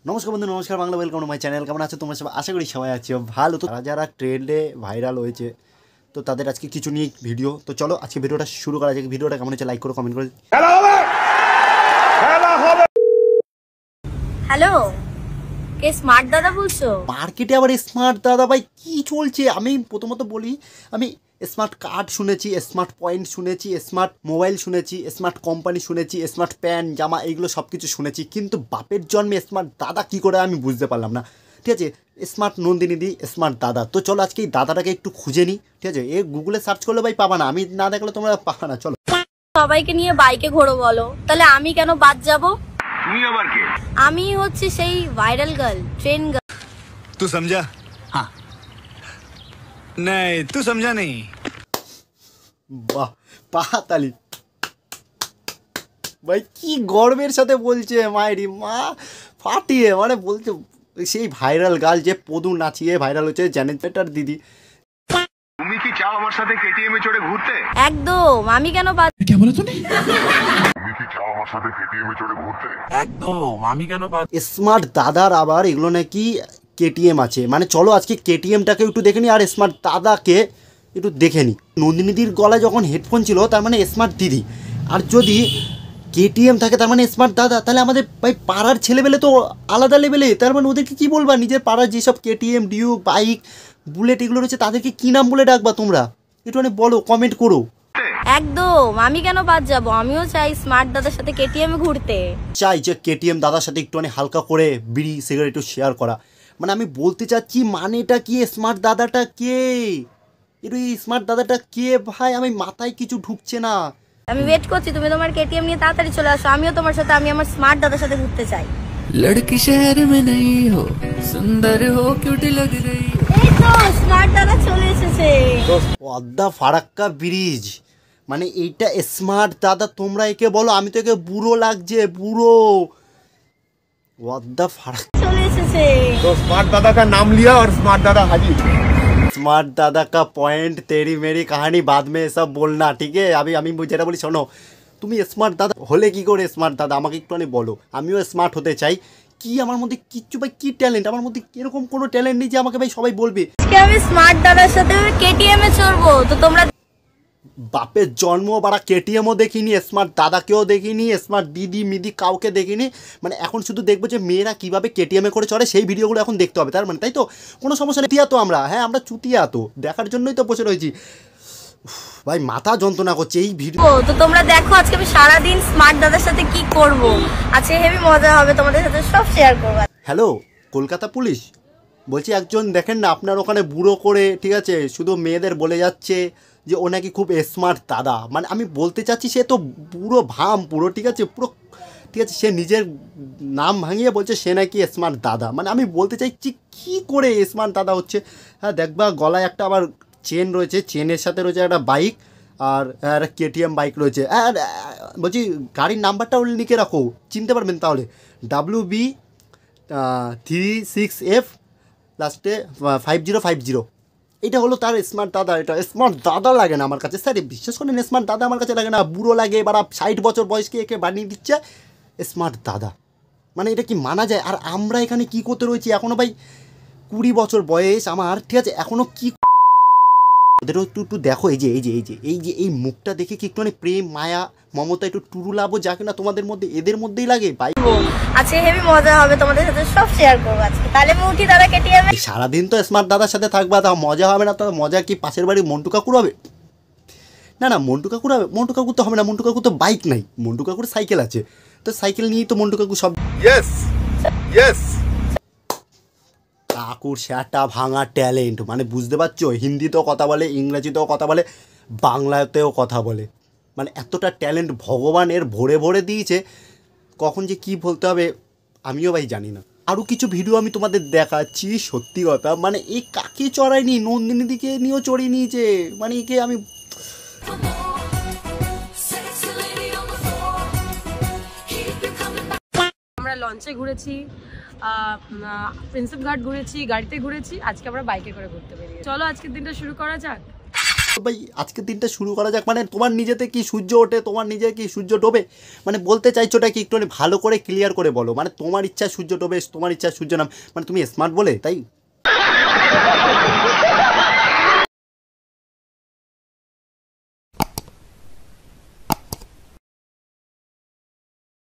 নমস্কার বন্ধু, নমস্কার Bangla, welcome to my channel. কেমন আছো তোমরা সব? আশা করি সবাই আছো ভালো। তো যারা ট্রেন্ডে ভাইরাল হয়েছে তো তাদের আজকে কিছু নিয়ে ভিডিও। তো চলো আজকে ভিডিওটা শুরু করা যাক। ভিডিওটা কেমন হচ্ছে লাইক করো, কমেন্ট করো। হ্যালো, কে স্মার্ট দাদা বলছো? মার্কেটে আবার স্মার্ট দাদা ভাই কি চলছে? আমি প্রথমত বলি, আমি স্মার্ট কার্ড শুনেছি, স্মার্ট পয়েন্ট শুনেছি, স্মার্ট মোবাইল শুনেছি, স্মার্ট কোম্পানি শুনেছি, স্মার্ট প্যান্ট জামা এগুলো সব কিছু শুনেছি, কিন্তু বাপের জন্মে স্মার্ট দাদা কী করে আমি বুঝতে পারলাম না। ঠিক আছে, স্মার্ট নন্দিনী দি স্মার্ট দাদা। তো চলো আজকে এই দাদাটাকে একটু খুঁজে নিই। ঠিক আছে, এ গুগলে সার্চ করলে ভাই পাবা না, আমি না দেখলে তোমরা পাবা না। চলো সবাইকে নিয়ে বাইকে ঘোরো বলো, তাহলে আমি কেন বাদ যাব? তুমি আবার কে? আমি হচ্ছে সেই ভাইরাল গার্ল, ট্রেন গার্ল। तू समझा? हाँ नहीं तू समझा नहीं। বাহ, পাহাতালি ভাই কি গর্বের সাথে বলছে, মায়েরি মা ফাটিয়ে মানে বলছে সেই ভাইরাল গার্ল যে পদু নাচিয়ে ভাইরাল হচ্ছে, জ্যানেটার দিদি। তুমি কি চাও আমার সাথে কেটিএম এ চড়ে ঘুরতে? একদম, আমি কেন বাদ? क्या बोला तूने? তুমি কি চাও আমার সাথে কেটিএম এ চড়ে ঘুরতে? একদম, আমি কেন বাদ? স্মার্ট দাদার আবার এগুলো নাকি কেটিএম আছে, মানে চলো আজকে কেটিএমটাকে একটু দেখে নিই আর স্মার্ট দাদাকে একটু দেখে নিই। নন্দিনীদির গলায় যখন হেডফোন ছিল তার মানে স্মার্ট দিদি, আর যদি কেটিএম থাকে তার মানে স্মার্ট দাদা, তাহলে আমাদের ভাই পাড়ার ছেলেবেলে তো আলাদা লেভেলে। তার মানে ওদেরকে কী বলবা? নিজের পাড়ার যেসব কেটিএম, ডিউ, বাইক, বুলেট এগুলো রয়েছে তাদেরকে কী নাম বলে ডাকবা তোমরা? একটু মানে বলো, কমেন্ট করো। একদম, আমি কেন বাদ যাব? আমিও চাই স্মার্ট দাদার সাথে কেটিএম ঘুরতে। চাই যে কেটিএম দাদার সাথে একটুখানি হালকা করে বিড়ি সিগারেট একটু শেয়ার করা। মানে আমি বলতে চাচ্ছি মানেটা কি, স্মার্ট দাদাটা কে? একটু এই স্মার্ট দাদাটা কে ভাই? আমি মাথায় কিছু ঢুকছে না। আমি ওয়েট করছি, তুমি তোমার কেটিএম নিয়ে তাড়াতাড়ি চলে আসো। আমিও তোমার সাথে, আমি আমার স্মার্ট দাদার সাথে ঘুরতে চাই। लड़की शहर में नहीं हो, सुंदर हो, क्यूटी लग रही हो। এই তো স্মার্ট দাদা চলে এসেছে। পদ্মা ফারাক্কা ব্রিজ, মানে এইটা স্মার্ট দাদা। তোমরা একে বলো, আমি তো একে বুড়ো লাগছে, বুড়ো। পদ্মা ফারাক্কা চলে এসেছে। तो स्मार्ट दादा का नाम लिया और स्मार्ट दादा हाजिर। स्मार्ट दादा का पॉइंट तेरी मेरी कहानी बाद में सब बोलना, ठीक है? আমি যেটা বলি শোনো, তুমি স্মার্ট দাদা হলে কি করে? স্মার্ট দাদা আমাকে একটুখানি বলো, আমিও স্মার্ট হতে চাই। কি আমার মধ্যে কিচ্ছু ভাই, কি ট্যালেন্ট আমার মধ্যে? এরকম কোনো ট্যালেন্ট নেই যে আমাকে ভাই সবাই বলবে আজকে আমি স্মার্ট দাদার সাথে কেটিএম এ চড়বো। তো তোমরা বাপের জন্ম বাড়া কেটিএমও দেখিনি, স্মার্ট দাদাকেও দেখিনি, স্মার্ট দিদি মিদি কাউকে দেখিনি। মানে এখন শুধু দেখবো যে মেয়েরা কীভাবে কেটিএমে করে চড়ে, সেই ভিডিওগুলো এখন দেখতে হবে। তার মানে তাই তো, কোনো সমস্যা নেই। তো আমরা হ্যাঁ, আমরা চুতিয়া তো দেখার জন্যই তো বসে রয়েছি। ভাই মাথা যন্ত্রণা করছে এই ভিডিও। তো তোমরা দেখো আজকে আমি সারাদিন স্মার্ট দাদার সাথে কি করব। আজকে হেভি মজা হবে, তোমাদের সাথে সব শেয়ার করবো। হ্যালো কলকাতা পুলিশ, বলছি একজন দেখেন না আপনার ওখানে বুড়ো করে, ঠিক আছে, শুধু মেয়েদের বলে যাচ্ছে যে ও নাকি খুব স্মার্ট দাদা। মানে আমি বলতে চাচ্ছি সে তো পুরো ভাম পুরো, ঠিক আছে, পুরো ঠিক আছে, সে নিজের নাম ভাঙিয়ে বলছে সে নাকি স্মার্ট দাদা। মানে আমি বলতে চাইছি কী করে স্মার্ট দাদা হচ্ছে? হ্যাঁ দেখবা গলায় একটা আবার চেন রয়েছে, চেনের সাথে রয়েছে একটা বাইক, আর একটা কেটিএম বাইক রয়েছে। আর বলছি গাড়ির নাম্বারটাও লিখে রাখো, চিনতে পারবেন তাহলে। WB36F লাস্টে 5050। এটা হলো তার স্মার্ট দাদা। এটা স্মার্ট দাদা লাগে না আমার কাছে স্যার, বিশ্বাস করেন স্মার্ট দাদা আমার কাছে লাগে না। বুড়ো লাগে, এবার 60 বছর বয়সকে একে বানিয়ে দিচ্ছে স্মার্ট দাদা। মানে এটা কি মানা যায়? আর আমরা এখানে কি করতে রয়েছি এখনও ভাই? 20 বছর বয়স আমার, ঠিক আছে, এখনও কি ওদেরও একটু দেখো। এই মুখটা দেখে কি একটু প্রেম মায়া মমতা একটু টুরু লাভো যা কিনা তোমাদের মধ্যে এদের মধ্যেই লাগে ভাই। আজকে হেভি মজা হবে, তোমাদের সাথে সব শেয়ার করবো আজকে। তাহলে আমি উঠি দাদা কেটিএম এ। সারাদিন তো স্মার্ট দাদার সাথে থাকবা, তা মজা হবে না? তো মজা কি পাশের বাড়ি মন্টু কাকুর হবে? না মন্টু কাকুর হবে? মন্টু কাকুর তো হবে না, মন্টু কাকুর তো বাইক নাই, মন্টু কাকুর সাইকেল আছে। তো সাইকেল নিয়েই তো মন্টু কাকু সব। यस यस কাকুর সেটা ভাঙা ট্যালেন্ট, মানে বুঝতে পারছো? হিন্দিতেও কথা বলে, ইংরেজিতেও কথা বলে, বাংলাতেও কথা বলে। মানে এতটা ট্যালেন্ট ভগবান এর ভরে ভরে দিয়েছে, কখন যে কি বলতে হবে আমিও ভাই জানি না। আরও কিছু ভিডিও আমি তোমাদের দেখাচ্ছি। সত্যি কথা, মানে এই কাকে চড়ায়নি, নন্দিনী দিকে নিয়েও চড়িয়ে নিয়েছে। মানে একে আমি আমরা লঞ্চে ঘুরেছি, প্রিন্সেপ ঘাট ঘুরেছি, গাড়িতে ঘুরেছি, আজকে আমরা বাইকে করে ঘুরতে বেরিয়েছি। চলো আজকের দিনটা শুরু করা যাক। ভাই আজকের দিনটা শুরু করা যাক। মানে তোমার নিজেতে কি সূর্য ওঠে, তোমার নিজে কি সূর্য ডোবে? মানে বলতে চাইছোটা কি একটু ভালো করে ক্লিয়ার করে বলো। মানে তোমার ইচ্ছা সূর্য ডোবে, তোমার ইচ্ছা সূর্য নাম, মানে তুমি স্মার্ট বলে তাই?